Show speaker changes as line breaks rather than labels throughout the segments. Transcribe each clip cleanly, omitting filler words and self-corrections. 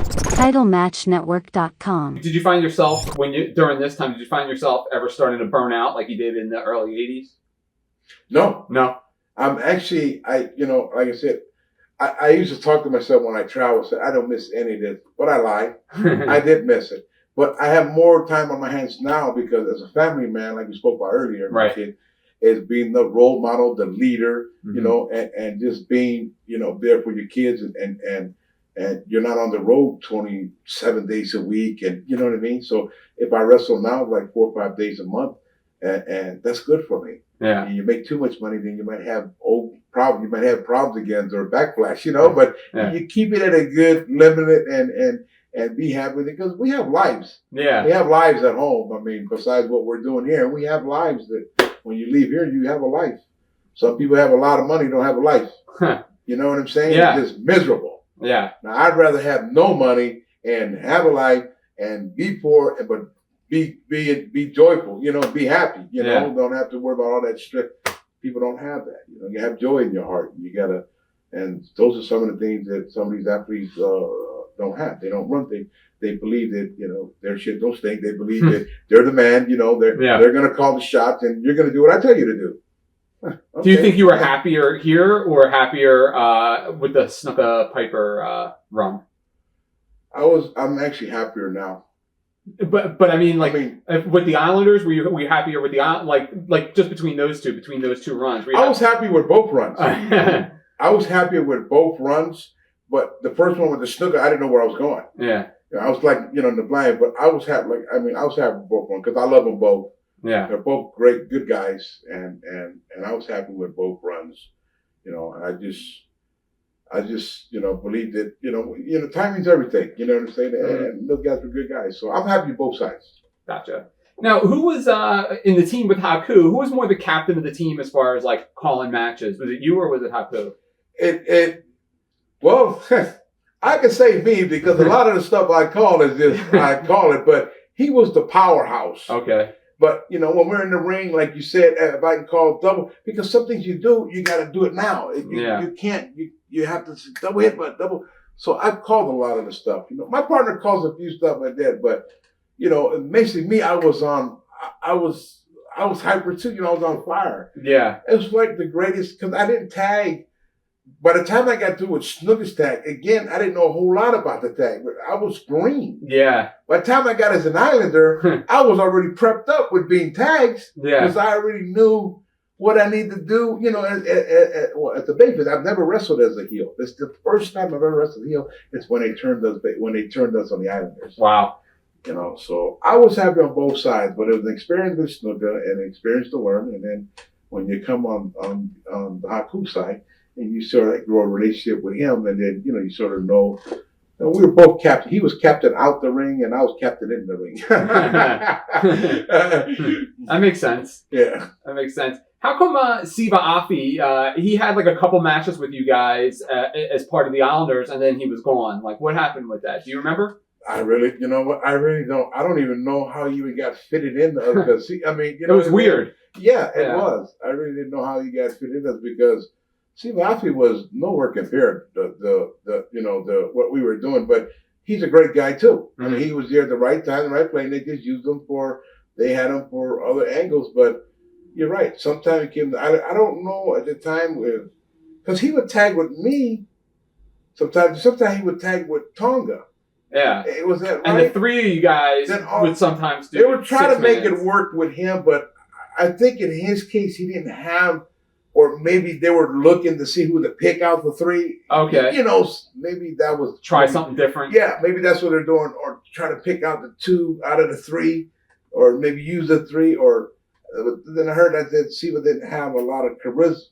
TitleMatchNetwork.com.
Did you find yourself during this time? Did you find yourself ever starting to burn out like you did in the early '80s?
No.
No.
Actually, like I said, I used to talk to myself when I travel. Say I don't miss any of this, but I lied. I did miss it, but I have more time on my hands now because as a family man, like we spoke about earlier,
right,
kid, is being the role model, the leader, and just being, there for your kids and you're not on the road 27 days a week, and you know what I mean. So if I wrestle now, like 4 or 5 days a month, and that's good for me.
Yeah.
And you make too much money, then you might have problems. You might have problems again or backflash, But you keep it at a good limit and be happy with it because we have lives.
Yeah.
We have lives at home. I mean, besides what we're doing here, we have lives that when you leave here, you have a life. Some people have a lot of money, don't have a life. You know what I'm saying?
Yeah.
It's just miserable.
Yeah.
Now, I'd rather have no money and have a life and be poor, but be joyful, be happy, don't have to worry about all that stress. People don't have that. You have joy in your heart. You gotta, and those are some of the things that some of these athletes don't have. They don't run things. They believe that, their shit don't stink. They believe that they're the man, they're gonna call the shots and you're gonna do what I tell you to do. Okay.
Do you think you were happier here or happier with the Snuka Piper run?
I'm actually happier now.
But I mean, with the Islanders, were you happier with the like just between those two runs?
I was happy with both runs. I was happier with both runs, but the first one with the Snuka, I didn't know where I was going.
Yeah,
I was like, in the blind, but I was happy. I was happy with both runs because I love them both.
Yeah,
they're both great, good guys, and I was happy with both runs. I just believe that, timing's everything. You know what I'm saying? And those guys were good guys. So I'm happy with both sides.
Gotcha. Now, who was in the team with Haku? Who was more the captain of the team as far as calling matches? Was it you or was it Haku?
Well, I can say me because a lot of the stuff I call is just I call it, but he was the powerhouse.
Okay.
But, when we're in the ring, like you said, if I can call double, because some things you do, you got to do it now. You can't, you have to double hit, but double. So I've called a lot of the stuff. My partner calls a few stuff like that, but, basically me, I was hyper too. I was on fire.
Yeah.
It was like the greatest, because I didn't tag. By the time I got through with Snuka's tag, again, I didn't know a whole lot about the tag, but I was green.
Yeah.
By the time I got as an Islander, I was already prepped up with being tags.
Yeah.
Because I already knew what I need to do, at the basis. I've never wrestled as a heel. It's the first time I've ever wrestled a heel. It's when they turned us on the Islanders.
Wow.
So I was happy on both sides, but it was an experience with Snuka and an experience to learn. And then when you come on the Haku side, and you sort of grow a relationship with him, and then you sort of know. We were both captain. He was captain out the ring, and I was captain in the ring.
That makes sense.
Yeah,
that makes sense. How come Sika Afi? He had a couple matches with you guys as part of the Islanders, and then he was gone. What happened with that? Do you remember?
I really, I really don't. I don't even know how he even got fitted in because it
was weird.
Yeah, it was. I really didn't know how he got fitted in us because Sika Afi was nowhere compared to what we were doing, but he's a great guy too.
Mm-hmm.
He was there at the right time, the right place. And they just used him they had him for other angles. But you're right. Sometimes he came. I don't know at the time because he would tag with me. Sometimes he would tag with Tonga.
Yeah,
it was that.
And
right?
the three of you guys would sometimes do.
They would try to make it work with him, but I think in his case he didn't have. Or maybe they were looking to see who to pick out the three.
Okay.
Maybe that was...
Try something different.
Yeah, maybe that's what they're doing. Or try to pick out the two out of the three. Or maybe use the three. Or then I heard that Sika didn't have a lot of charisma.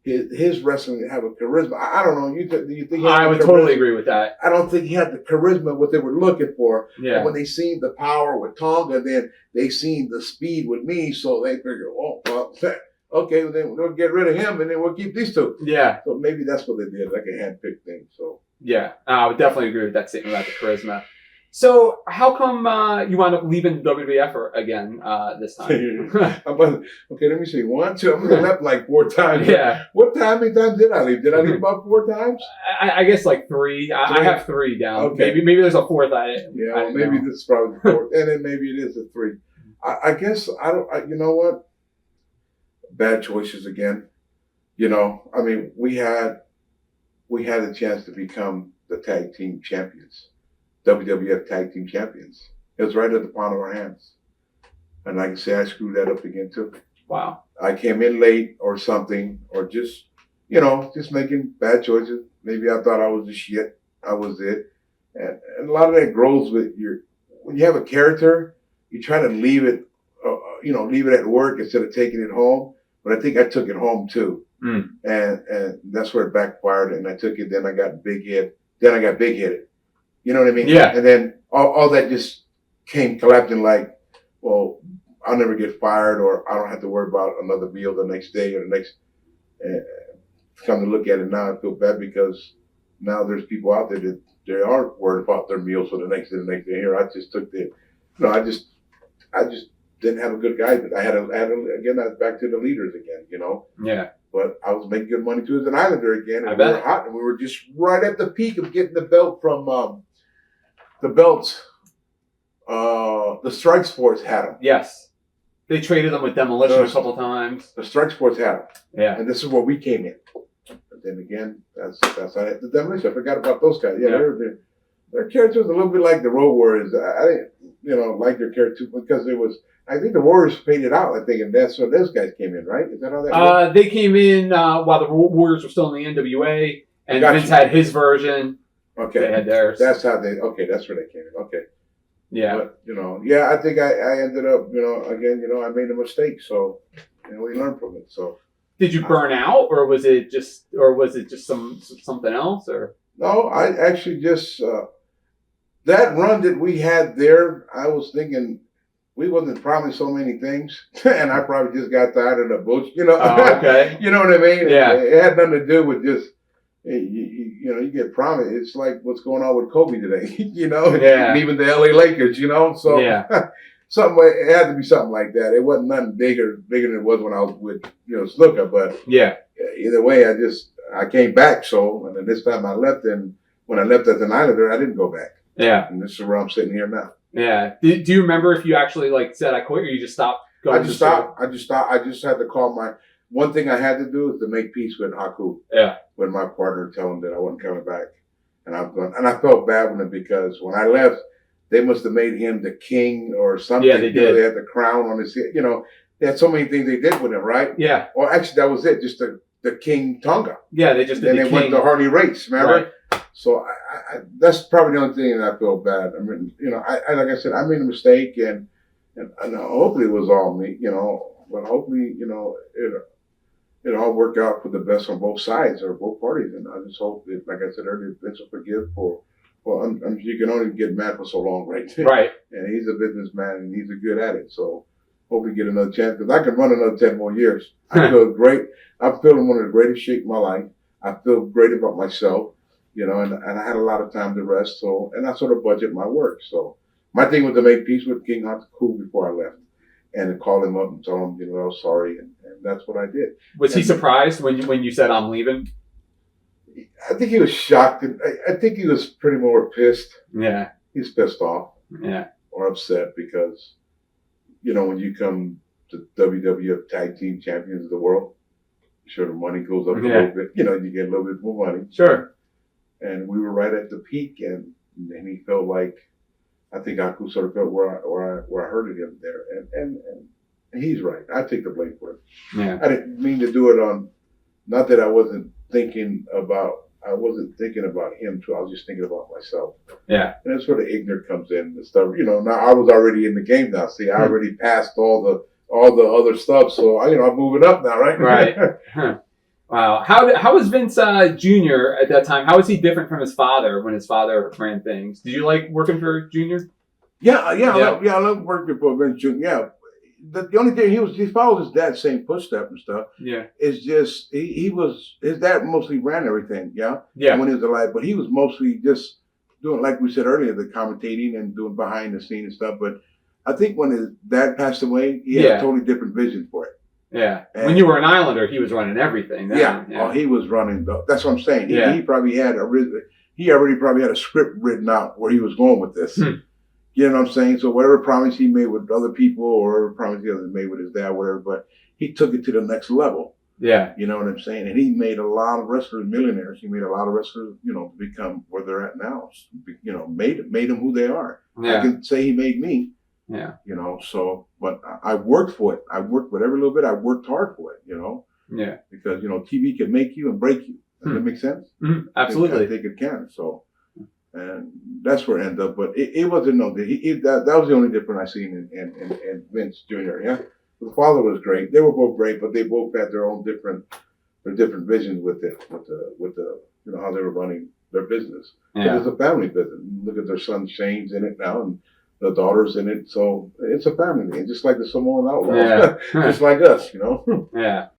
His wrestling didn't have a charisma. I don't know. Do you think
I would totally agree with that.
I don't think he had the charisma, what they were looking for.
Yeah.
And when they seen the power with Tonga, then they seen the speed with me. So they figured, okay, well then we'll get rid of him and then we'll keep these two. Yeah. So maybe that's what they did, like a handpicked thing. So
yeah, I would definitely agree with that statement about the charisma. So how come you wound up leaving WWF again this time?
Okay, let me see. 1, 2. I'm gonna left like 4 times.
Yeah.
How many times did I leave? Did I leave about 4 times?
I guess like 3. I have 3 down.
Okay.
Maybe there's a 4th.
Maybe this is probably the 4th, and then maybe it is a 3. I guess I don't. You know what? Bad choices again. You know, I mean, we had a chance to become the tag team champions. WWF Tag Team Champions. It was right at the palm of our hands. And like I say, I screwed that up again too.
Wow.
I came in late or something, or just, you know, just making bad choices. Maybe I thought I was the shit. I was it. And a lot of that grows with when you have a character, you try to leave it, leave it at work instead of taking it home. But I think I took it home too. And that's where it backfired. And I took it, then I got big head. Then I got big headed. You know what I mean?
Yeah.
And then all that just came collapsing like, well, I'll never get fired, or I don't have to worry about another meal the next day or the next. Come to look at it now, I feel bad because now there's people out there that they are worried about their meals for the next day. Here, I just took I just didn't have a good guidance. I had again, I was back to the leaders again, you know?
Yeah.
But I was making good money too as an Islander again. And
I
we
bet.
were hot, and we were just right at the peak of getting the belt from the belts. The Strike Sports had them.
Yes. They traded them with Demolition a couple times.
The Strike Sports had them.
Yeah.
And this is where we came in. But then again, that's how the Demolition. I forgot about those guys. Yeah. Their characters a little bit like the Road Warriors. I didn't, like their character because it was. I think the Warriors faded out. I think, and that's where those guys came in, right? Is that how that? Worked?
They came in while the Warriors were still in the NWA, and Vince had his version.
Okay.
They had theirs.
That's how they. Okay, that's where they came in. Okay.
Yeah.
But, I think I ended up, again, I made a mistake. So, we learned from it. So.
Did you burn out, or was it just something else, or?
No, I actually just that run that we had there. I was thinking we wasn't promised so many things, and I probably just got tired of the bullshit.
Oh, okay.
You know what I mean?
Yeah.
It had nothing to do with just. You get promised. It's like what's going on with Kobe today,
Yeah.
And even the LA Lakers, So
yeah.
it had to be something like that. It wasn't nothing bigger than it was when I was with, Snuka. But
yeah,
either way, I came back. So, and then this time I left, and when I left as an Islander, I didn't go back.
Yeah.
And this is where I'm sitting here now.
Yeah. Do you remember if you actually said I quit, or you just stopped going?
I just stopped. I just had to call one thing I had to do is to make peace with Haku.
Yeah.
With my partner, tell him that I wasn't coming back, and I felt bad with him because when I left, they must have made him the king or something.
Yeah, they did.
They had the crown on his head. They had so many things they did with him, right?
Yeah.
Or actually, that was it. Just the King Tonga.
Yeah, they just did.
Then they went to Harley Race, remember?
Right.
So I that's probably the only thing that I feel bad. I mean, I like I said, I made a mistake, and hopefully it was all me, but hopefully, it all worked out for the best on both sides or both parties. And I just hope that, like I said earlier, Vince will forgive you can only get mad for so long, right?
Right.
And he's a businessman and he's good at it. So hopefully get another chance because I can run another 10 more years. I feel great. I'm feeling one of the greatest shape of my life. I feel great about myself, and I had a lot of time to rest. So, and I sort of budget my work. So my thing was to make peace with King Haku before I left. And to call him up and tell him, I was sorry, and that's what I did.
Was he surprised when you said I'm leaving?
I think he was shocked. I think he was pretty more pissed.
Yeah.
He's pissed off.
Yeah.
Or upset because, when you come to WWF Tag Team Champions of the World, sure the money goes up a little bit. You get a little bit more money.
Sure.
And we were right at the peak, and he felt like. I think Haku sort of felt where I hurted him there, and he's right. I take the blame for it.
Yeah.
I didn't mean to do it on, not that I wasn't thinking about him too. I was just thinking about myself.
Yeah.
And that's where the ignorance comes in and stuff. Now I was already in the game now. See, I already passed all the other stuff, so I'm moving up now, right?
Right. Huh. Wow. How was Vince Jr. at that time? How was he different from his father when his father ran things? Did you like working for Jr.?
Yeah. I love working for Vince Jr. Yeah. The only thing he followed his dad's same footsteps and stuff.
Yeah.
It's just his dad mostly ran everything. Yeah.
Yeah.
When he was alive, but he was mostly just doing, like we said earlier, the commentating and doing behind the scenes stuff. But I think when his dad passed away, he had a totally different vision for it.
Yeah.
And
when you were an Islander, he was running everything. Then.
Yeah.
Yeah.
Oh, he was running. That's what I'm saying. He probably had he already probably had a script written out where he was going with this. You know what I'm saying? So whatever promise he made with other people or whatever promise he made with his dad, whatever, but he took it to the next level.
Yeah.
You know what I'm saying? And he made a lot of wrestlers millionaires. He made a lot of wrestlers, become where they're at now. Made them who they are. Yeah. I can say he made me.
Yeah.
So, but I worked for it. I worked with every little bit. I worked hard for it,
Yeah.
Because, TV can make you and break you. Does that make sense?
Absolutely.
I think it can. So, and that's where it ended up. But it wasn't that was the only difference I seen in Vince Jr. Yeah. The father was great. They were both great, but they both had their own different visions with the how they were running their business. Yeah. It's a family business. Look at their son Shane's in it now, and the daughter's in it. So it's a family thing, just like the Samoan Outlaws. Yeah. Just like us,
Yeah.